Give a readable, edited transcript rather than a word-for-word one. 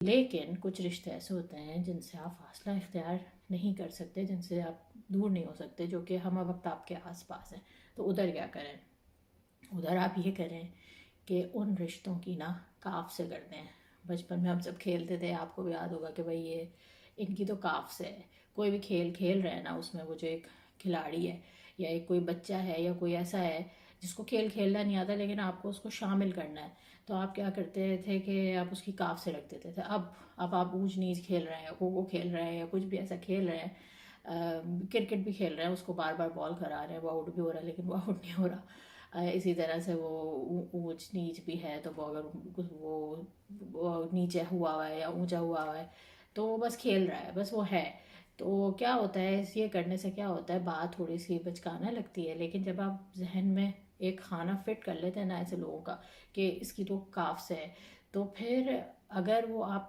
لیکن کچھ رشتے ایسے ہوتے ہیں جن سے آپ فاصلہ اختیار نہیں کر سکتے، جن سے آپ دور نہیں ہو سکتے، جو کہ ہم وقت آپ کے آس پاس ہیں. تو ادھر کیا کریں؟ ادھر آپ یہ کریں کہ ان رشتوں کی نا کاف سے کر دیں. بچپن میں ہم سب کھیلتے تھے، آپ کو بھی یاد ہوگا کہ بھائی یہ ان کی تو کاف سے ہے. کوئی بھی کھیل کھیل رہے ہیں نا، اس میں وہ جو ایک کھلاڑی ہے یا ایک کوئی بچہ ہے یا کوئی ایسا ہے جس کو کھیل کھیلنا نہیں آتا لیکن آپ کو اس کو شامل کرنا ہے، تو آپ کیا کرتے تھے کہ آپ اس کی کاف سے رکھ دیتے تھے. اب آپ اونچ نیچ کھیل رہے ہیں، کھو کھیل رہے ہیں یا کچھ بھی ایسا کھیل رہے ہیں، کرکٹ بھی کھیل رہے ہیں، اس کو بار بار بال کرا رہے ہیں، وہ آؤٹ بھی ہو رہا ہے لیکن وہ آؤٹ نہیں ہو رہا. اسی طرح سے وہ اونچ نیچ بھی ہے، تو وہ اگر وہ نیچے ہوا ہے یا اونچا ہوا ہے تو وہ بس کھیل رہا ہے، بس وہ ہے. تو کیا ہوتا ہے یہ کرنے سے، کیا ہوتا ہے بات تھوڑی سی بچکانا لگتی ہے، لیکن جب آپ ذہن میں ایک کھانا فٹ کر لیتے ہیں نا ایسے لوگوں کا کہ اس کی تو کاف سے ہے، تو پھر اگر وہ آپ کے